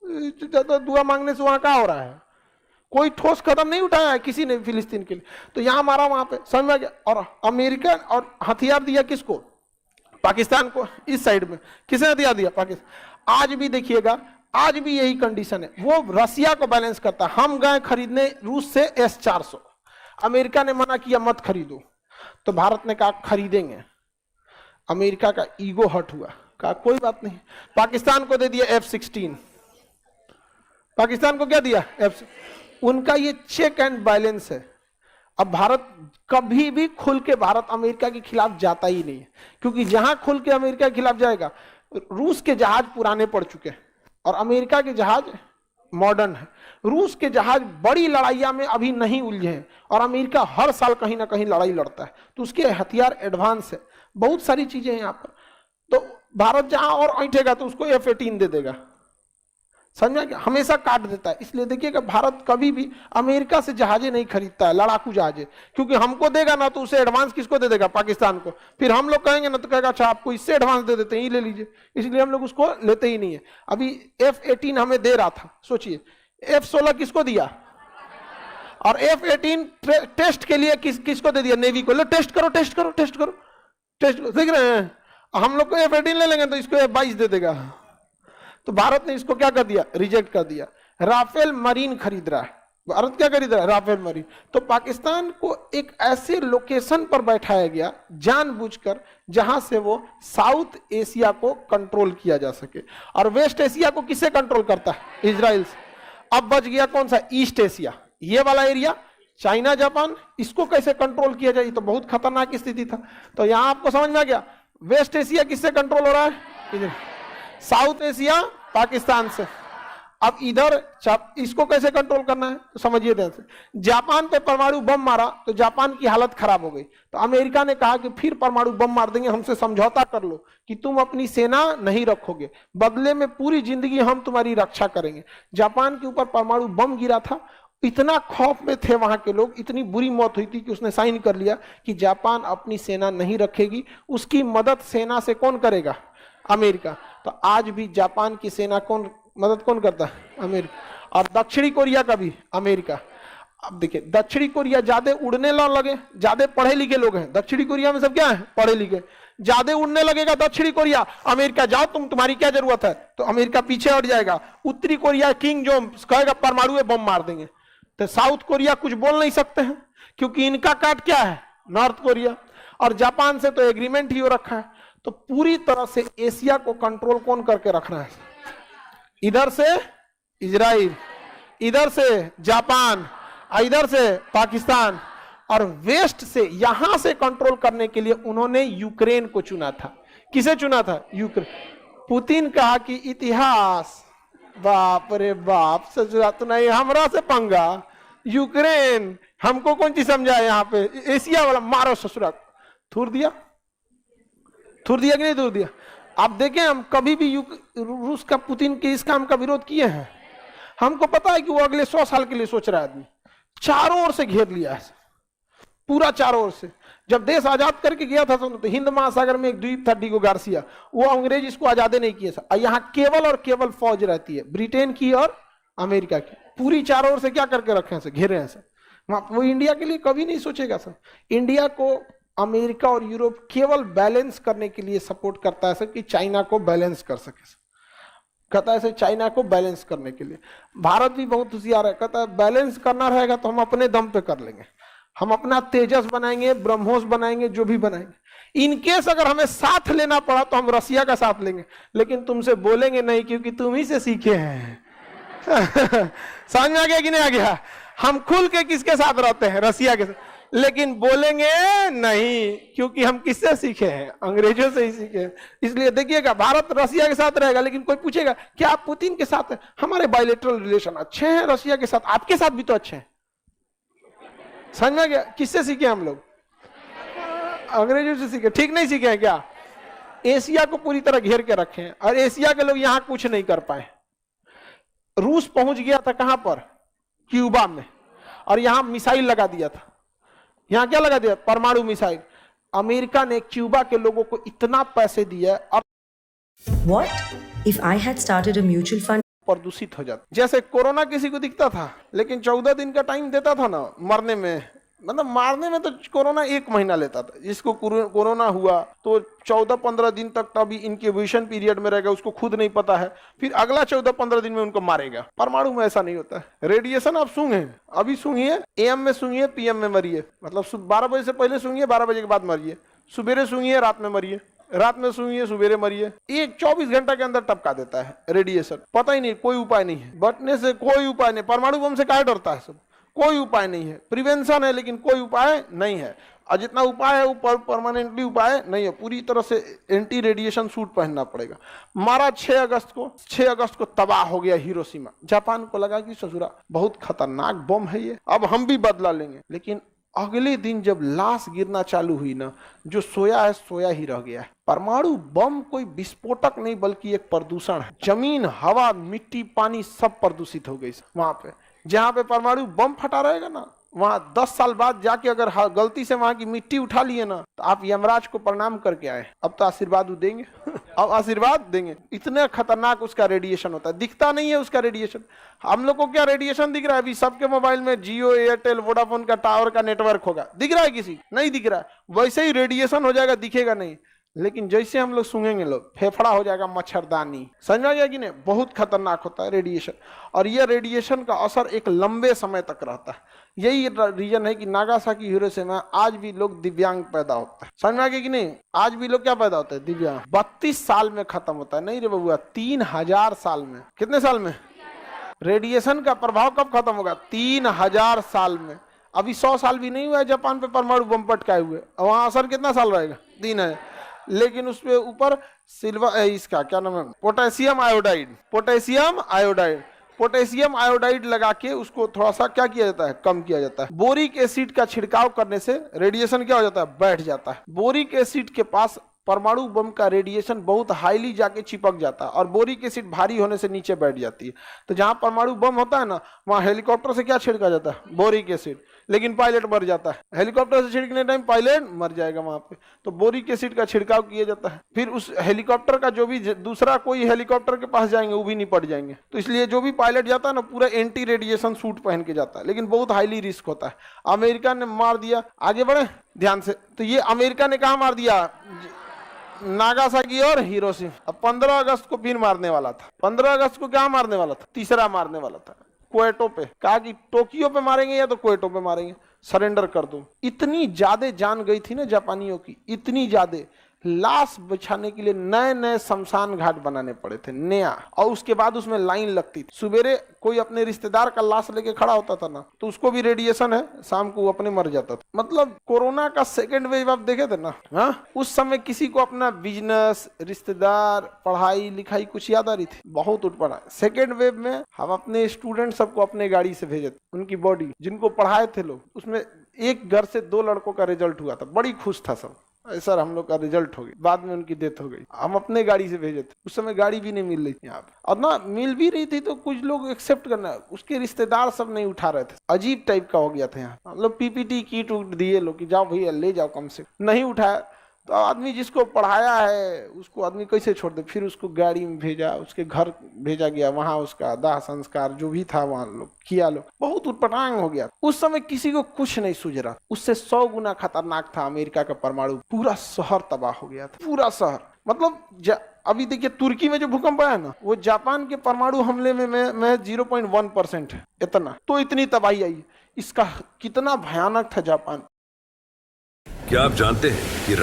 तो दुआ मांगने से वहां क्या हो रहा है? कोई ठोस कदम नहीं उठाया है किसी ने फिलिस्तीन के लिए। तो यहां मारा वहां पे, समझ में गया। और अमेरिका और हथियार दिया किसको? पाकिस्तान को। इस साइड में किसने हथियार दिया? पाकिस्तान। आज भी देखिएगा, आज भी यही कंडीशन है, वो रसिया को बैलेंस करता है। हम गए खरीदने रूस से S-400, अमेरिका ने मना किया मत खरीदो, तो भारत ने कहा खरीदेंगे। अमेरिका का ईगो हर्ट हुआ, कहा कोई बात नहीं। पाकिस्तान को दे दिया F-16, पाकिस्तान को क्या दिया? उनका ये चेक एंड बैलेंस है। अब भारत कभी भी खुल के भारत अमेरिका के खिलाफ जाता ही नहीं है, क्योंकि जहां खुल के अमेरिका के खिलाफ जाएगा, रूस के जहाज पुराने पड़ चुके हैं और अमेरिका के जहाज मॉडर्न है। रूस के जहाज बड़ी लड़ाइयां में अभी नहीं उलझे हैं और अमेरिका हर साल कहीं ना कहीं लड़ाई लड़ता है, तो उसके हथियार एडवांस है, बहुत सारी चीजें हैं यहाँ पर। तो भारत जहां और ऐंठेगा तो उसको F-18 दे देगा, समझा क्या? हमेशा काट देता है। इसलिए देखिएगा भारत कभी भी अमेरिका से जहाजें नहीं खरीदता है, लड़ाकू जहाजें, क्योंकि हमको देगा ना तो उसे एडवांस किसको दे देगा? पाकिस्तान को। फिर हम लोग कहेंगे ना तो कहेगा अच्छा आपको इससे एडवांस दे देते हैं, ये ले लीजिए। इसलिए हम लोग उसको लेते ही नहीं है। अभी F-18 हमें दे रहा था, सोचिए F-16 किसको दिया और F-18 टेस्ट के लिए किसको दे दिया? नेवी को। लो टेस्ट करो, टेस्ट करो, टेस्ट करो, टेस्ट करो, देख रहे हैं? हम लोग को F-18 ले लेंगे तो इसको F-22 दे देगा। तो भारत ने इसको क्या कर दिया? रिजेक्ट कर दिया। राफेल मरीन खरीद रहा है भारत, क्या खरीद रहा है? Rafale marine. तो पाकिस्तान को एक ऐसे लोकेशन पर बैठाया गया जानबूझकर जहां से वो साउथ एशिया को कंट्रोल किया जा सके, और वेस्ट एशिया को किससे कंट्रोल करता है? इजराइल से। अब बच गया कौन सा? ईस्ट एशिया, ये वाला एरिया, चाइना जापान, इसको कैसे कंट्रोल किया जाए? तो बहुत खतरनाक स्थिति था। तो यहां आपको समझ में आ गया वेस्ट एशिया किससे कंट्रोल हो रहा है? साउथ एशिया पाकिस्तान से। अब इधर इसको कैसे कंट्रोल करना है तो समझिए ध्यान से। जापान पे परमाणु बम मारा तो जापान की हालत खराब हो गई, तो अमेरिका ने कहा कि फिर परमाणु बम मार देंगे, हमसे समझौता कर लो कि तुम अपनी सेना नहीं रखोगे, बदले में पूरी जिंदगी हम तुम्हारी रक्षा करेंगे। जापान के ऊपर परमाणु बम गिरा था, इतना खौफ में थे वहां के लोग, इतनी बुरी मौत हुई थी कि उसने साइन कर लिया कि जापान अपनी सेना नहीं रखेगी, उसकी मदद सेना से कौन करेगा? अमेरिका। तो आज भी जापान की सेना मदद कौन करता है? अमेरिका। और दक्षिणी कोरिया का भी अमेरिका। अब देखिए दक्षिणी कोरिया ज्यादा उड़ने लगे, ज्यादा पढ़े लिखे लोग हैं दक्षिणी कोरिया में, सब क्या है? पढ़े लिखे। ज्यादा उड़ने लगेगा दक्षिणी कोरिया, अमेरिका जाओ तुम्हारी क्या जरूरत है, तो अमेरिका पीछे हट जाएगा। उत्तरी कोरिया किंग जो कहेगा परमाणु बम मार देंगे, तो साउथ कोरिया कुछ बोल नहीं सकते हैं, क्योंकि इनका काट क्या है? North Korea. और जापान से तो एग्रीमेंट ही हो रखा है। तो पूरी तरह से एशिया को कंट्रोल कौन करके रख रहा है? इधर से इजराइल, इधर से जापान, इधर से पाकिस्तान, और वेस्ट से यहां से कंट्रोल करने के लिए उन्होंने यूक्रेन को चुना था। किसे चुना था? यूक्रेन। पुतिन कहा कि इतिहास, बाप रे बाप, सजुरा तो नहीं, हमरा से पंगा, यूक्रेन हमको कौन चीज समझा? यहाँ पे एशिया वाला मारो ससुरा। थूर दिया, थूर दिया कि नहीं थूर दिया? आप देखें, हम कभी भी रूस का, पुतिन के इस काम का विरोध किए हैं? हमको पता है कि वो अगले 100 साल के लिए सोच रहा है। आदमी चारों ओर से घेर लिया है, पूरा चारों ओर से। जब देश आजाद करके गया था तो हिंद महासागर में एक द्वीप था डिगो गार्सिया, वो अंग्रेज इसको आजादे नहीं किए। यहाँ केवल और केवल फौज रहती है, ब्रिटेन की और अमेरिका की। पूरी चारों ओर से क्या करके रखे हैं? घेरे हैं सर। वो इंडिया के लिए कभी नहीं सोचेगा सर। इंडिया को अमेरिका और यूरोप केवल बैलेंस करने के लिए सपोर्ट करता है सर, कि चाइना को बैलेंस कर सके सर। कहता है सर चाइना को बैलेंस करने के लिए। भारत भी बहुत होशियार है, कहता है बैलेंस करना रहेगा तो हम अपने दम पे कर लेंगे, हम अपना तेजस बनाएंगे, ब्रह्मोस बनाएंगे, जो भी बनाएंगे। इनकेस अगर हमें साथ लेना पड़ा तो हम रसिया का साथ लेंगे, लेकिन तुमसे बोलेंगे नहीं, क्योंकि तुम ही से सीखे हैं। समझ में आ गया कि नहीं आ गया? हम खुल के किसके साथ रहते हैं? रसिया के साथ। लेकिन बोलेंगे नहीं, क्योंकि हम किससे सीखे हैं? अंग्रेजों से ही सीखे हैं। इसलिए देखिएगा भारत रसिया के साथ रहेगा, लेकिन कोई पूछेगा क्या आप पुतिन के साथ हैं? हमारे बायलैटरल रिलेशन अच्छे हैं रसिया के साथ, आपके साथ भी तो अच्छे हैं। समझ में गया? किससे सीखे हम लोग? अंग्रेजों से सीखे। ठीक नहीं सीखे हैं क्या? एशिया को पूरी तरह घेर के रखे हैं, और एशिया के लोग यहां कुछ नहीं कर पाए। रूस पहुंच गया था कहां पर? क्यूबा में, और यहां मिसाइल लगा दिया था। यहां क्या लगा दिया? परमाणु मिसाइल। अमेरिका ने क्यूबा के लोगों को इतना पैसे दिया। और What if I had started a mutual fund? प्रदूषित हो जाता। जैसे कोरोना किसी को दिखता था लेकिन 14 दिन का टाइम देता था ना मरने में, मतलब मारने में तो कोरोना 1 महीना लेता था। जिसको कोरोना हुआ तो 14-15 दिन तक तो अभी इंक्यूबेशन पीरियड में रहेगा, उसको खुद नहीं पता है, फिर अगला 14-15 दिन में उनको मारेगा। परमाणु में ऐसा नहीं होता है। रेडिएशन आप सूंघे, अभी सूंघिए, AM में सूंघिए, PM में मरिए, मतलब 12 बजे से पहले सूंघिए, 12 बजे के बाद मरिए, सुबेरे सूंघिए, रात में मरिए, रात में सूंघिए, सुबेरे मरिए। एक 24 घंटा के अंदर टपका देता है रेडिएशन। पता ही नहीं, कोई उपाय नहीं है, बचने से कोई उपाय नहीं। परमाणु बम से काहे डरता है सब? कोई उपाय नहीं है। प्रिवेंशन है लेकिन कोई उपाय नहीं है। और जितना उपाय है वो परमानेंटली उपाय नहीं है। पूरी तरह से एंटी रेडिएशन सूट पहनना पड़ेगा। मारा 6 अगस्त को तबाह हो गया हिरोशिमा। जापान को लगा कि ससुरा बहुत खतरनाक बम है ये, अब हम भी बदला लेंगे। लेकिन अगले दिन जब लाश गिरना चालू हुई ना, जो सोया है सोया ही रह गया है। परमाणु बम कोई विस्फोटक नहीं बल्कि एक प्रदूषण है। जमीन, हवा, मिट्टी, पानी सब प्रदूषित हो गई वहां पे। जहां पे परमाणु बम फटा रहेगा ना, वहां 10 साल बाद जाके अगर गलती से वहां की मिट्टी उठा लिए ना, तो आप यमराज को प्रणाम करके आए। अब तो आशीर्वाद देंगे अब आशीर्वाद देंगे। इतने खतरनाक उसका रेडिएशन होता है, दिखता नहीं है उसका रेडिएशन। हम लोग को क्या रेडिएशन दिख रहा है? अभी सबके मोबाइल में जियो, एयरटेल, वोडाफोन का टावर का नेटवर्क होगा, दिख रहा है? किसी नहीं दिख रहा है। वैसे ही रेडिएशन हो जाएगा, दिखेगा नहीं। लेकिन जैसे हम लोग सूंघेंगे, लोग फेफड़ा हो जाएगा मच्छरदानी। समझ में आ गया कि नहीं? बहुत खतरनाक होता है रेडिएशन। और यह रेडिएशन का असर एक लंबे समय तक रहता है। यही रीजन है कि नागासाकी, हिरोशिमा आज भी लोग दिव्यांग पैदा होता है। समझ में आ गया कि नहीं? आज भी लोग क्या पैदा होते हैं? दिव्यांग। 32 साल में खत्म होता है। नहीं रे बबुआ, 3000 साल में। कितने साल में? रेडिएशन का प्रभाव कब खत्म होगा? 3000 साल में। अभी 100 साल भी नहीं हुआ है जापान पे परमाणु बम पटकाए हुए। वहां असर कितना साल रहेगा? 3 है। लेकिन उसपे ऊपर सिल्वर, इसका क्या नाम है, पोटेशियम आयोडाइड लगा के उसको थोड़ा सा क्या किया जाता है? कम किया जाता है। बोरिक एसिड का छिड़काव करने से रेडिएशन क्या हो जाता है? बैठ जाता है। बोरिक एसिड के पास परमाणु बम का रेडिएशन बहुत हाईली जाके चिपक जाता है और बोरिक एसिड भारी होने से नीचे बैठ जाती है। तो जहां परमाणु बम होता है ना, वहां हेलीकॉप्टर से क्या छिड़का जाता है? Boric acid. लेकिन पायलट मर जाता है। हेलीकॉप्टर से छिड़कने टाइम पायलट मर जाएगा वहां पे। तो बोरिक एसिड का छिड़काव किया जाता है। फिर उस हेलीकॉप्टर का जो भी दूसरा कोई हेलीकॉप्टर के पास जाएंगे वो भी निपट जाएंगे। तो इसलिए जो भी पायलट जाता है ना, पूरा एंटी रेडिएशन सूट पहन के जाता है। लेकिन बहुत हाईली रिस्क होता है। अमेरिका ने मार दिया। आगे बढ़े ध्यान से। तो ये अमेरिका ने कहा मार दिया? नागासाकी और हिरोशिमा। अब 15 अगस्त को फिर मारने वाला था। 15 अगस्त को क्या मारने वाला था? तीसरा मारने वाला था, क्वेटो पे। कहा कि टोक्यो पे मारेंगे या तो क्वेटो पे मारेंगे, सरेंडर कर दो। इतनी ज्यादा जान गई थी ना जापानियों की, इतनी ज्यादा, लाश बिछाने के लिए नए नए शमशान घाट बनाने पड़े थे, नया। और उसके बाद उसमें लाइन लगती थी। सुबेरे कोई अपने रिश्तेदार का लाश लेके खड़ा होता था ना, तो उसको भी रेडिएशन है, शाम को वो अपने मर जाता था। मतलब कोरोना का सेकेंड वेव आप देखे थे ना, हाँ, उस समय किसी को अपना बिजनेस, रिश्तेदार, पढ़ाई लिखाई कुछ याद आ रही थी? बहुत उठ पड़ा। सेकेंड वेव में हम अपने स्टूडेंट सबको अपने गाड़ी से भेजे थे, उनकी बॉडी, जिनको पढ़ाए थे लोग, उसमें एक घर से 2 लड़कों का रिजल्ट हुआ था। बड़ी खुश था सब, सर हम लोग का रिजल्ट हो गया। बाद में उनकी डेथ हो गई। हम अपने गाड़ी से भेजे थे। उस समय गाड़ी भी नहीं मिल रही थी यहाँ पे, और ना मिल भी रही थी तो कुछ लोग एक्सेप्ट करना, उसके रिश्तेदार सब नहीं उठा रहे थे। अजीब टाइप का हो गया था यहाँ। हम लोग PPT किट दिए लोग कि जाओ भैया ले जाओ, कम से नहीं उठाया तो आदमी जिसको पढ़ाया है उसको आदमी कैसे छोड़ दे? फिर उसको गाड़ी में भेजा, उसके घर भेजा गया, वहां उसका दाह संस्कार जो भी था वहां लोग किया। लोग बहुत उटपटांग हो गया। उस समय किसी को कुछ नहीं सूझ रहा। उससे 100 गुना खतरनाक था अमेरिका का परमाणु। पूरा शहर तबाह हो गया था, पूरा शहर। मतलब अभी देखिए तुर्की में जो भूकंप आया ना, वो जापान के परमाणु हमले में 0.1% है। इतना तो इतनी तबाही आई। इसका कितना भयानक था जापान। क्या आप जानते हैं कि